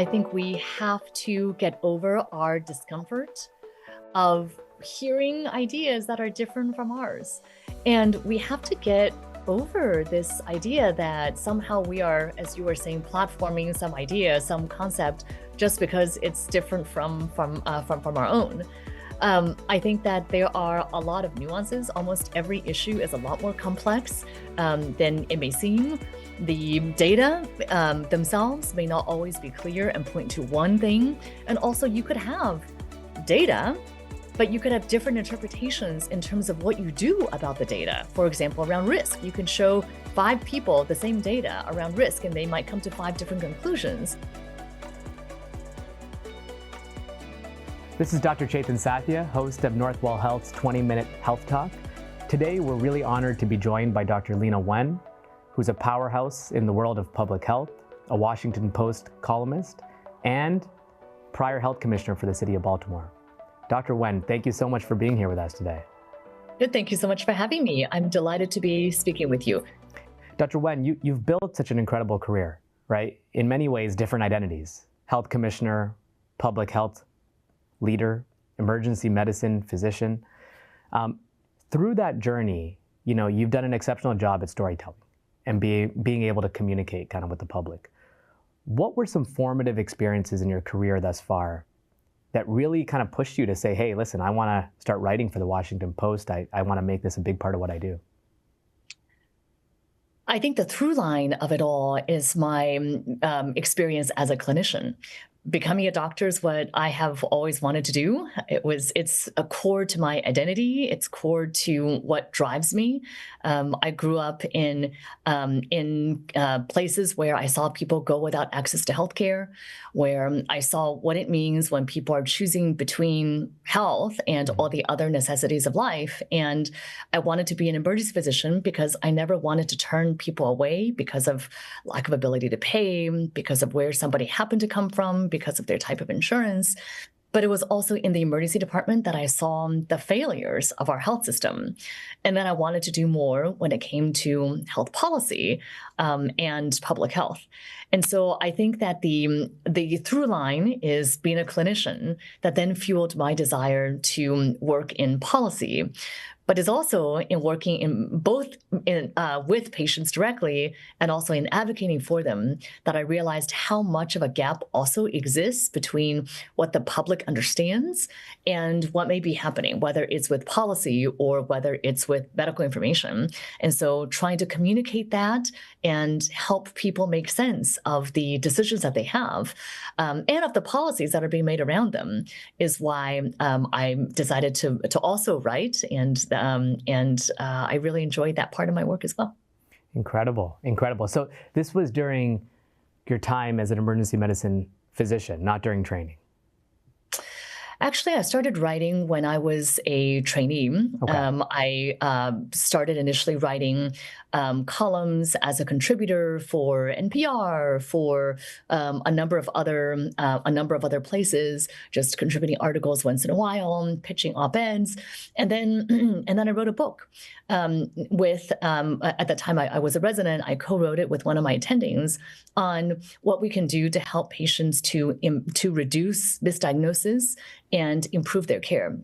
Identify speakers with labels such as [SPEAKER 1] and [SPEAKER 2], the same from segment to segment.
[SPEAKER 1] I think we have to get over our discomfort of hearing ideas that are different from ours. And we have to get over this idea that somehow we are, as you were saying, platforming some idea, some concept, just because it's different from our own. I think that there are a lot of nuances. Almost every issue is a lot more complex than it may seem. The data themselves may not always be clear and point to one thing. And also, you could have data, but you could have different interpretations in terms of what you do about the data. For example, around risk, you can show 5 people the same data around risk, and they might come to 5 different conclusions.
[SPEAKER 2] This is Dr. Chethan Sathya, host of Northwell Health's 20-Minute Health Talk. Today, we're really honored to be joined by Dr. Leana Wen, who's a powerhouse in the world of public health, a Washington Post columnist, and prior health commissioner for the city of Baltimore. Dr. Wen, thank you so much for being here with us today.
[SPEAKER 1] Good, thank you so much for having me. I'm delighted to be speaking with you.
[SPEAKER 2] Dr. Wen, you've built such an incredible career, right? In many ways, different identities: health commissioner, public health leader, emergency medicine physician. Through that journey, you've done an exceptional job at storytelling and being able to communicate kind of with the public. What were some formative experiences in your career thus far that really kind of pushed you to say, hey, listen, I want to start writing for the Washington Post. I want to make this a big part of what I do?
[SPEAKER 1] I think the through line of it all is my experience as a clinician. Becoming a doctor is what I have always wanted to do. It's a core to my identity. It's core to what drives me. I grew up in places where I saw people go without access to healthcare, where I saw what it means when people are choosing between health and all the other necessities of life. And I wanted to be an emergency physician because I never wanted to turn people away because of lack of ability to pay, because of where somebody happened to come from, because of their type of insurance. But it was also in the emergency department that I saw the failures of our health system. And then I wanted to do more when it came to health policy and public health. And so I think that the through line is being a clinician that then fueled my desire to work in policy, but is also in working in both with patients directly and also in advocating for them, that I realized how much of a gap also exists between what the public understands and what may be happening, whether it's with policy or whether it's with medical information. And so trying to communicate that and help people make sense of the decisions that they have and of the policies that are being made around them is why I decided to also write, and I really enjoyed that part of my work as well.
[SPEAKER 2] Incredible, incredible. So this was during your time as an emergency medicine physician, not during training?
[SPEAKER 1] Actually, I started writing when I was a trainee.
[SPEAKER 2] Okay.
[SPEAKER 1] I started initially writing columns as a contributor for NPR, for a number of other places, just contributing articles once in a while, pitching op-eds, and then I wrote a book with at the time I was a resident. I co-wrote it with one of my attendings on what we can do to help patients to reduce misdiagnosis and improve their care.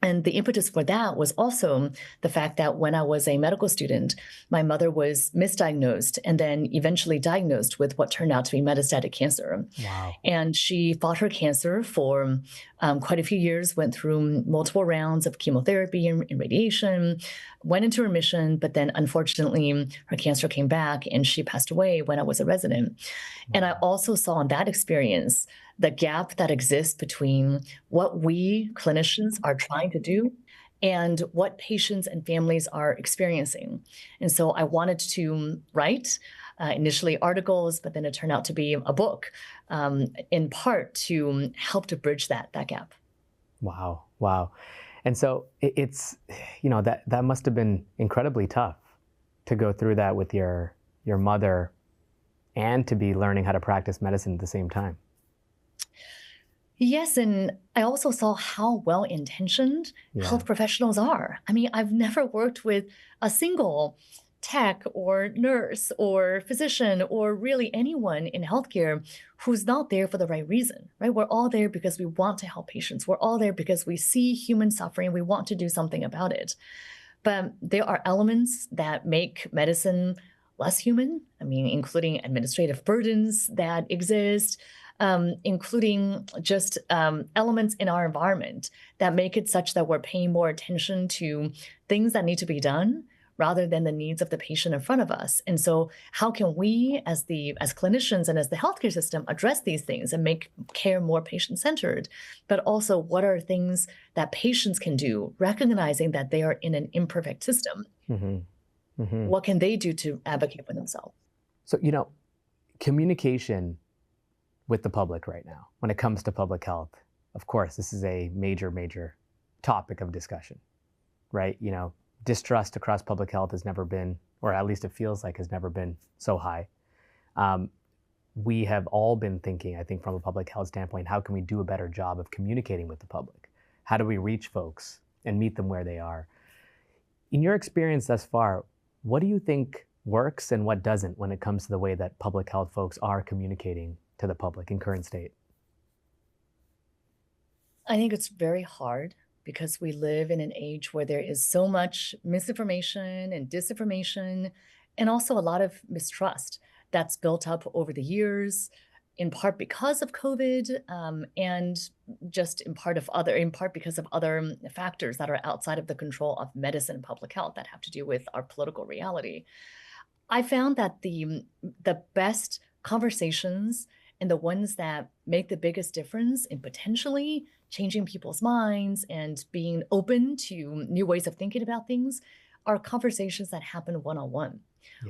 [SPEAKER 1] And the impetus for that was also the fact that when I was a medical student, my mother was misdiagnosed and then eventually diagnosed with what turned out to be metastatic cancer.
[SPEAKER 2] Wow.
[SPEAKER 1] And she fought her cancer for quite a few years, went through multiple rounds of chemotherapy and radiation, went into remission, but then unfortunately her cancer came back and she passed away when I was a resident. Wow. And I also saw in that experience the gap that exists between what we clinicians are trying to do and what patients and families are experiencing. And so I wanted to write initially articles, but then it turned out to be a book, in part to help to bridge that gap.
[SPEAKER 2] Wow, wow. And so it's, that must have been incredibly tough to go through that with your mother and to be learning how to practice medicine at the same time.
[SPEAKER 1] Yes, and I also saw how well-intentioned health professionals are. I mean, I've never worked with a single tech or nurse or physician or really anyone in healthcare who's not there for the right reason, right? We're all there because we want to help patients. We're all there because we see human suffering. We want to do something about it. But there are elements that make medicine less human. I mean, including administrative burdens that exist, including just elements in our environment that make it such that we're paying more attention to things that need to be done rather than the needs of the patient in front of us. And so how can we as clinicians and as the healthcare system address these things and make care more patient-centered? But also, what are things that patients can do, recognizing that they are in an imperfect system? What can they do to advocate for themselves?
[SPEAKER 2] So, communication with the public right now, when it comes to public health, of course, this is a major, major topic of discussion, right? Distrust across public health has never been, or at least it feels like has never been so high. We have all been thinking, I think, from a public health standpoint, how can we do a better job of communicating with the public? How do we reach folks and meet them where they are? In your experience thus far, what do you think works and what doesn't when it comes to the way that public health folks are communicating to the public in current state?
[SPEAKER 1] I think it's very hard because we live in an age where there is so much misinformation and disinformation, and also a lot of mistrust that's built up over the years, in part because of COVID, and just in part because of other factors that are outside of the control of medicine and public health that have to do with our political reality. I found that the best conversations and the ones that make the biggest difference in potentially changing people's minds and being open to new ways of thinking about things are conversations that happen one-on-one,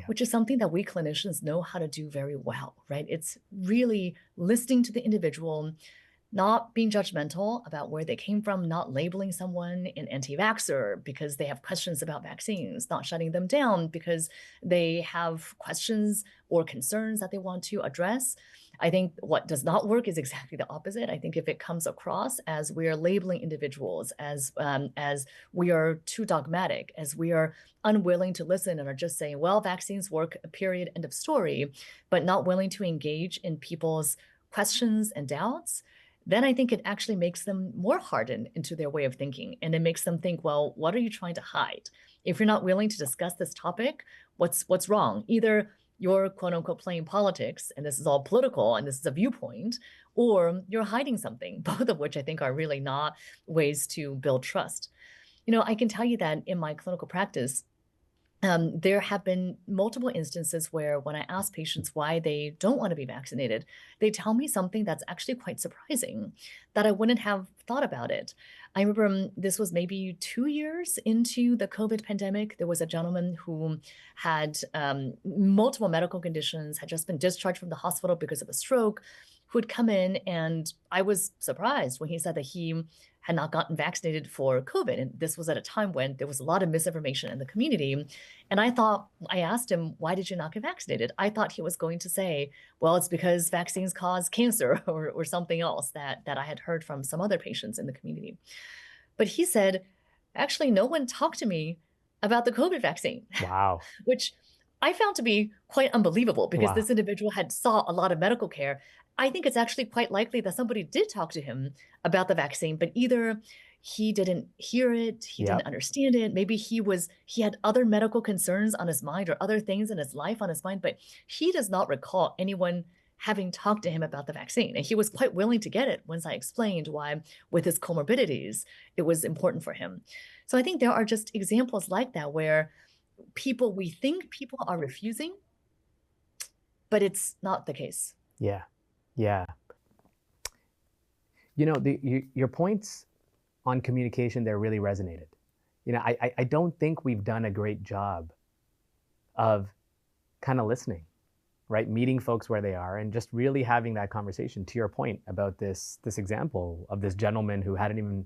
[SPEAKER 1] which is something that we clinicians know how to do very well, right? It's really listening to the individual, not being judgmental about where they came from, not labeling someone an anti-vaxxer because they have questions about vaccines, not shutting them down because they have questions or concerns that they want to address. I think what does not work is exactly the opposite. I think if it comes across as we are labeling individuals, as we are too dogmatic, as we are unwilling to listen and are just saying, well, vaccines work, period, end of story, but not willing to engage in people's questions and doubts, then I think it actually makes them more hardened into their way of thinking. And it makes them think, well, what are you trying to hide? If you're not willing to discuss this topic, what's wrong? Either you're quote unquote playing politics and this is all political and this is a viewpoint, or you're hiding something, both of which I think are really not ways to build trust. I can tell you that in my clinical practice, there have been multiple instances where when I ask patients why they don't want to be vaccinated, they tell me something that's actually quite surprising, that I wouldn't have thought about it. I remember this was maybe 2 years into the COVID pandemic. There was a gentleman who had multiple medical conditions, had just been discharged from the hospital because of a stroke, who had come in, and I was surprised when he said that he had not gotten vaccinated for COVID. And this was at a time when there was a lot of misinformation in the community. And I asked him, why did you not get vaccinated? I thought he was going to say, well, it's because vaccines cause cancer or something else that I had heard from some other patients in the community. But he said, actually, no one talked to me about the COVID vaccine.
[SPEAKER 2] Wow.
[SPEAKER 1] Which I found to be quite unbelievable because
[SPEAKER 2] Wow.
[SPEAKER 1] this individual had saw a lot of medical care. I think it's actually quite likely that somebody did talk to him about the vaccine, but either he didn't hear it, he didn't understand it. Maybe he had other medical concerns on his mind or other things in his life on his mind, but he does not recall anyone having talked to him about the vaccine. And he was quite willing to get it once I explained why, with his comorbidities, it was important for him. So I think there are just examples like that where we think people are refusing, but it's not the case.
[SPEAKER 2] Yeah. Your points on communication there really resonated. I don't think we've done a great job of kind of listening, right? Meeting folks where they are and just really having that conversation. To your point about this example of this gentleman who hadn't even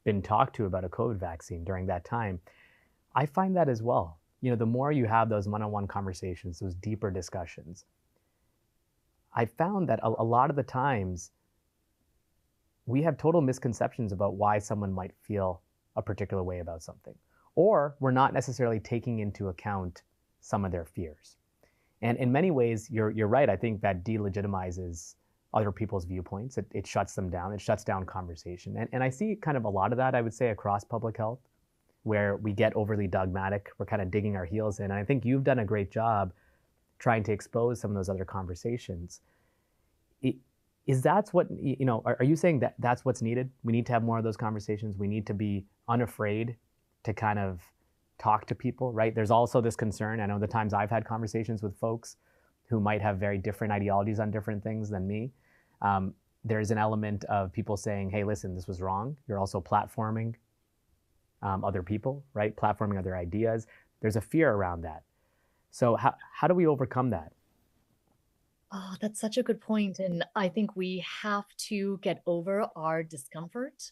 [SPEAKER 2] been talked to about a COVID vaccine during that time, I find that as well. The more you have those one-on-one conversations, those deeper discussions, I found that a lot of the times we have total misconceptions about why someone might feel a particular way about something. Or we're not necessarily taking into account some of their fears. And in many ways, you're right. I think that delegitimizes other people's viewpoints. It shuts them down. It shuts down conversation. And I see kind of a lot of that, I would say, across public health, where we get overly dogmatic. We're kind of digging our heels in. And I think you've done a great job trying to expose some of those other conversations. Is that what, are you saying that that's what's needed? We need to have more of those conversations. We need to be unafraid to kind of talk to people, right? There's also this concern. I know the times I've had conversations with folks who might have very different ideologies on different things than me. There's an element of people saying, hey, listen, this was wrong. You're also platforming other people, right? Platforming other ideas. There's a fear around that. So how do we overcome that?
[SPEAKER 1] Oh, that's such a good point. And I think we have to get over our discomfort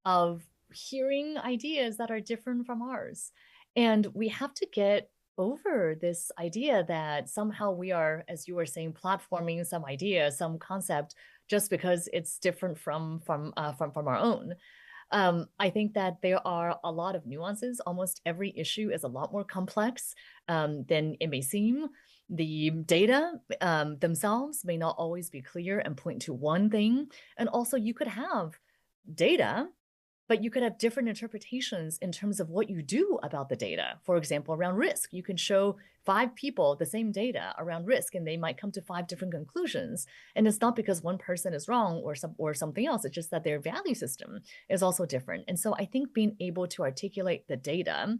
[SPEAKER 1] of hearing ideas that are different from ours. And we have to get over this idea that somehow we are, as you were saying, platforming some idea, some concept, just because it's different from our own. I think that there are a lot of nuances. Almost every issue is a lot more complex than it may seem. The data themselves may not always be clear and point to one thing. And also you could have data, but you could have different interpretations in terms of what you do about the data. For example, around risk, you can show 5 people the same data around risk, and they might come to 5 different conclusions. And it's not because one person is wrong or something else. It's just that their value system is also different. And so I think being able to articulate the data,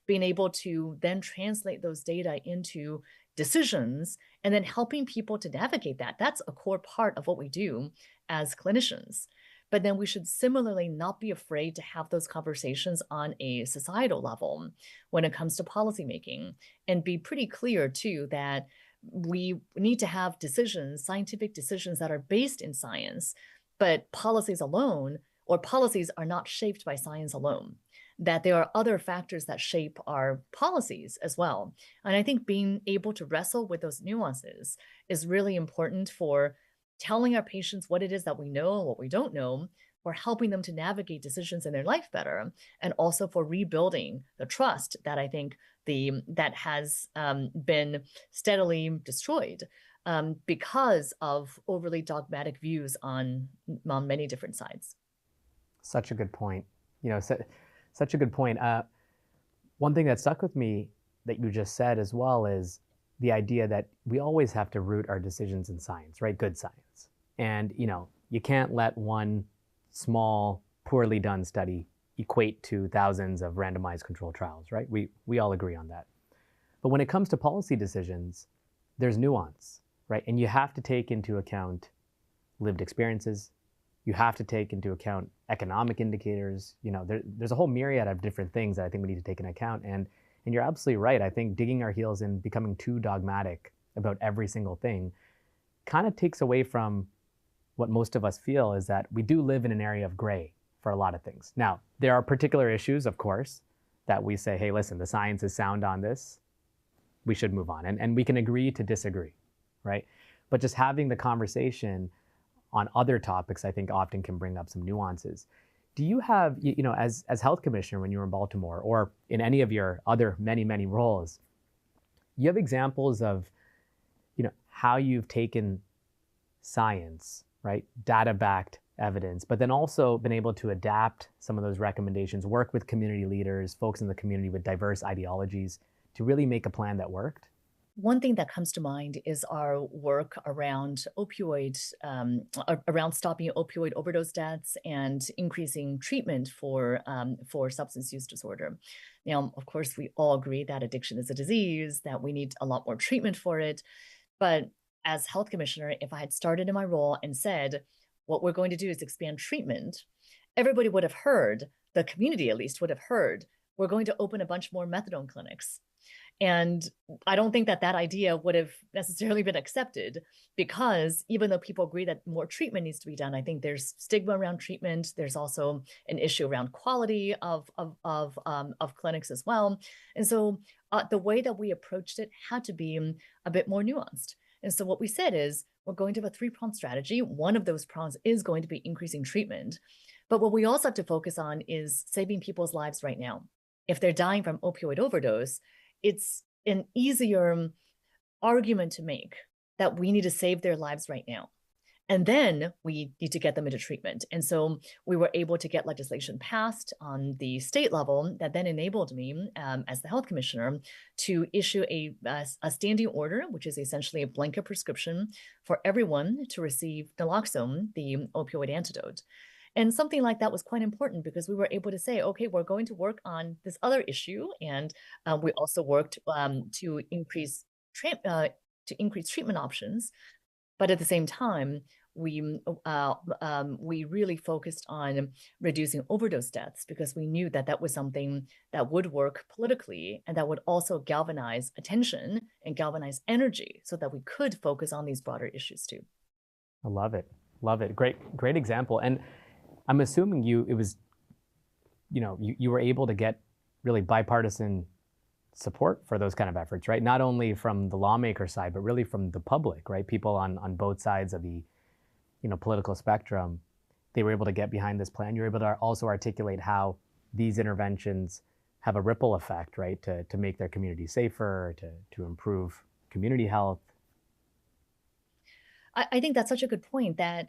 [SPEAKER 1] being able to then translate those data into decisions, and then helping people to navigate that, that's a core part of what we do as clinicians. But then we should similarly not be afraid to have those conversations on a societal level when it comes to policymaking, and be pretty clear too that we need to have decisions, scientific decisions that are based in science, but policies alone or policies are not shaped by science alone, that there are other factors that shape our policies as well. And I think being able to wrestle with those nuances is really important for telling our patients what it is that we know and what we don't know, for helping them to navigate decisions in their life better, and also for rebuilding the trust that I think that has been steadily destroyed because of overly dogmatic views on many different sides.
[SPEAKER 2] Such a good point. Such a good point. One thing that stuck with me that you just said as well is the idea that we always have to root our decisions in science, right? Good science. And, you can't let one small, poorly done study equate to thousands of randomized controlled trials, right? We all agree on that. But when it comes to policy decisions, there's nuance, right? And you have to take into account lived experiences. You have to take into account economic indicators. There's a whole myriad of different things that I think we need to take into account. And you're absolutely right. I think digging our heels in, becoming too dogmatic about every single thing kind of takes away from what most of us feel, is that we do live in an area of gray for a lot of things. Now, there are particular issues, of course, that we say, hey, listen, the science is sound on this. We should move on. And we can agree to disagree, right? But just having the conversation on other topics, I think often can bring up some nuances. Do you have, as health commissioner when you were in Baltimore, or in any of your other many roles, you have examples of, how you've taken science, right, data-backed evidence, but then also been able to adapt some of those recommendations, work with community leaders, folks in the community with diverse ideologies to really make a plan that worked?
[SPEAKER 1] One thing that comes to mind is our work around around stopping opioid overdose deaths and increasing treatment for substance use disorder. Now, of course, we all agree that addiction is a disease, that we need a lot more treatment for it. But as health commissioner, if I had started in my role and said, what we're going to do is expand treatment, everybody would have heard, the community at least would have heard, we're going to open a bunch more methadone clinics. And I don't think that idea would have necessarily been accepted, because even though people agree that more treatment needs to be done, I think there's stigma around treatment. There's also an issue around quality of clinics as well. And so the way that we approached it had to be a bit more nuanced. And so what we said is, we're going to have a 3-pronged strategy. One of those prongs is going to be increasing treatment. But what we also have to focus on is saving people's lives right now. If they're dying from opioid overdose, it's an easier argument to make that we need to save their lives right now. And then we need to get them into treatment. And so we were able to get legislation passed on the state level that then enabled me, as the health commissioner, to issue a standing order, which is essentially a blanket prescription for everyone to receive naloxone, the opioid antidote. And something like that was quite important because we were able to say, okay, we're going to work on this other issue. And we also worked to increase treatment options. But at the same time, we really focused on reducing overdose deaths because we knew that that was something that would work politically and that would also galvanize attention and galvanize energy so that we could focus on these broader issues too.
[SPEAKER 2] I love it. Love it. Great example. And I'm assuming you were able to get really bipartisan support for those kind of efforts, right? Not only from the lawmaker side, but really from the public, right? People on both sides of the political spectrum, they were able to get behind this plan. You're able to also articulate how these interventions have a ripple effect, right? To make their community safer, to improve community health.
[SPEAKER 1] I think that's such a good point that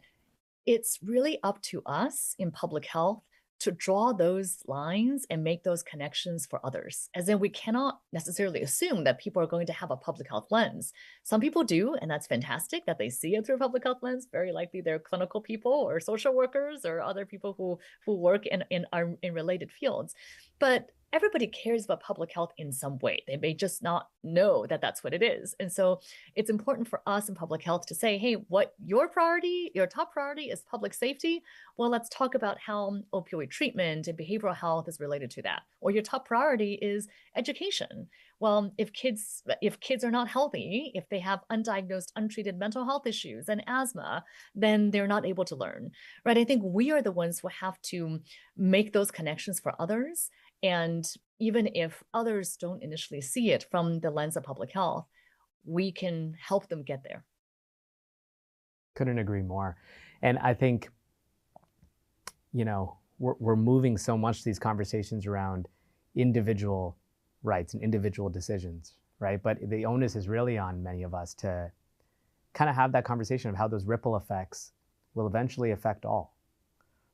[SPEAKER 1] it's really up to us in public health to draw those lines and make those connections for others. As in, we cannot necessarily assume that people are going to have a public health lens. Some people do, and that's fantastic that they see it through a public health lens. Very likely they're clinical people or social workers or other people who work in related fields. But everybody cares about public health in some way. They may just not know that that's what it is. And so it's important for us in public health to say, hey, what your top priority is public safety. Well, let's talk about how opioid treatment and behavioral health is related to that. Or your top priority is education. Well, if kids are not healthy, if they have undiagnosed, untreated mental health issues and asthma, then they're not able to learn, right? I think we are the ones who have to make those connections for others. And even if others don't initially see it from the lens of public health, we can help them get there.
[SPEAKER 2] Couldn't agree more. And I think, we're moving so much these conversations around individual rights and individual decisions, right? But the onus is really on many of us to kind of have that conversation of how those ripple effects will eventually affect all.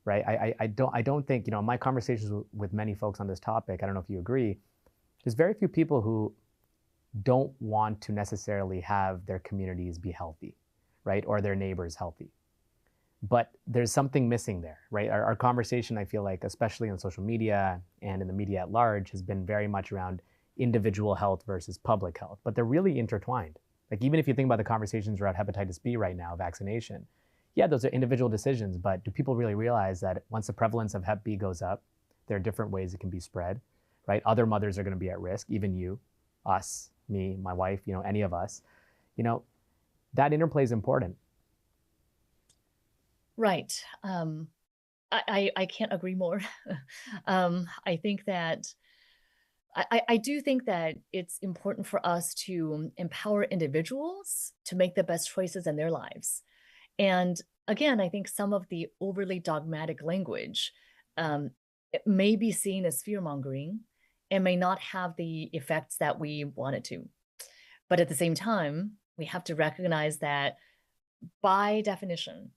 [SPEAKER 2] Right? I don't think, in my conversations with many folks on this topic, I don't know if you agree, there's very few people who don't want to necessarily have their communities be healthy, right? Or their neighbors healthy. But there's something missing there, right? Our conversation, I feel like, especially on social media and in the media at large, has been very much around individual health versus public health, but they're really intertwined. Like, even if you think about the conversations around hepatitis B right now, vaccination, yeah, those are individual decisions, but do people really realize that once the prevalence of Hep B goes up, there are different ways it can be spread, right? Other mothers are going to be at risk, even you, us, me, my wife, any of us. That interplay is important.
[SPEAKER 1] Right. I can't agree more. I think that I do think that it's important for us to empower individuals to make the best choices in their lives. And again, I think some of the overly dogmatic language it may be seen as fear-mongering and may not have the effects that we want it to. But at the same time, we have to recognize that by definition,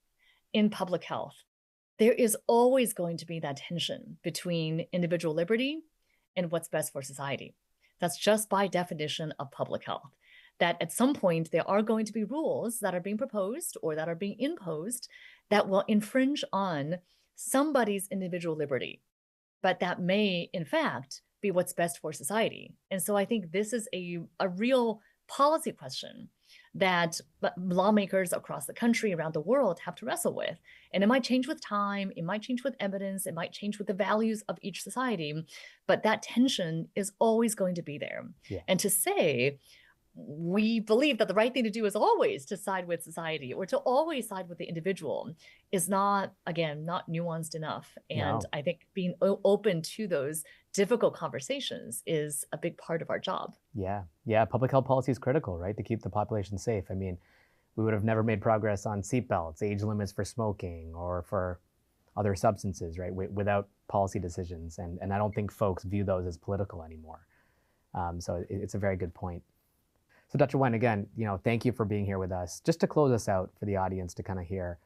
[SPEAKER 1] in public health, there is always going to be that tension between individual liberty and what's best for society. That's just by definition of public health. That at some point there are going to be rules that are being proposed or that are being imposed that will infringe on somebody's individual liberty, but that may in fact be what's best for society. And so I think this is a real policy question that lawmakers across the country, around the world, have to wrestle with. And it might change with time, it might change with evidence, it might change with the values of each society, but that tension is always going to be there.
[SPEAKER 2] Yeah.
[SPEAKER 1] And to say, we believe that the right thing to do is always to side with society or to always side with the individual is not, again, not nuanced enough. And
[SPEAKER 2] No.
[SPEAKER 1] I think being open to those difficult conversations is a big part of our job.
[SPEAKER 2] Yeah. Public health policy is critical, right? To keep the population safe. I mean, we would have never made progress on seatbelts, age limits for smoking or for other substances, right? Without policy decisions. And I don't think folks view those as political anymore. So it's a very good point. So Dr. Wen, again, thank you for being here with us. Just to close us out for the audience to kind of hear,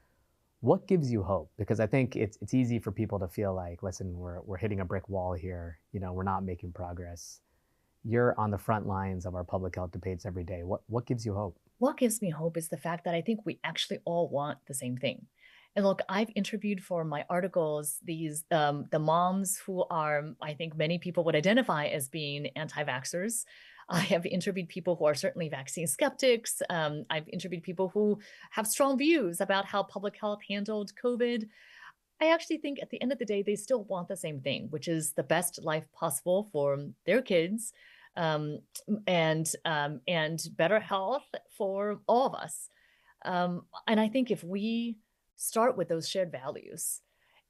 [SPEAKER 2] what gives you hope? Because I think it's easy for people to feel like, listen, we're hitting a brick wall here. We're not making progress. You're on the front lines of our public health debates every day. What gives you hope?
[SPEAKER 1] What gives me hope is the fact that I think we actually all want the same thing. And look, I've interviewed for my articles the moms who are, I think many people would identify as being anti-vaxxers. I have interviewed people who are certainly vaccine skeptics. I've interviewed people who have strong views about how public health handled COVID. I actually think at the end of the day, they still want the same thing, which is the best life possible for their kids, um, and better health for all of us. And I think if we start with those shared values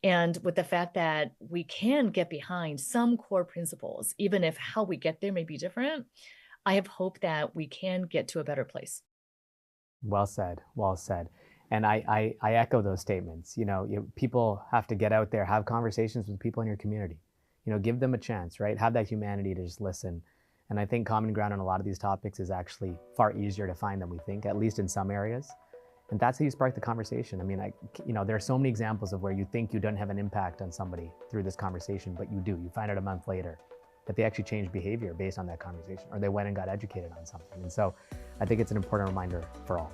[SPEAKER 1] and with the fact that we can get behind some core principles, even if how we get there may be different, I have hope that we can get to a better place.
[SPEAKER 2] Well said. Well said. And I echo those statements. People have to get out there, have conversations with people in your community. Give them a chance, right? Have that humanity to just listen. And I think common ground on a lot of these topics is actually far easier to find than we think, at least in some areas. And that's how you spark the conversation. I mean, there are so many examples of where you think you don't have an impact on somebody through this conversation, but you do. You find out a month later that they actually changed behavior based on that conversation, or they went and got educated on something. And so I think it's an important reminder for all.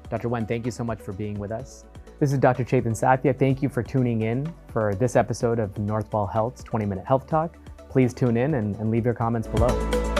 [SPEAKER 2] Dr. Wen, thank you so much for being with us. This is Dr. Chethan Sathya. Thank you for tuning in for this episode of Northwell Health's 20-Minute Health Talk. Please tune in and leave your comments below.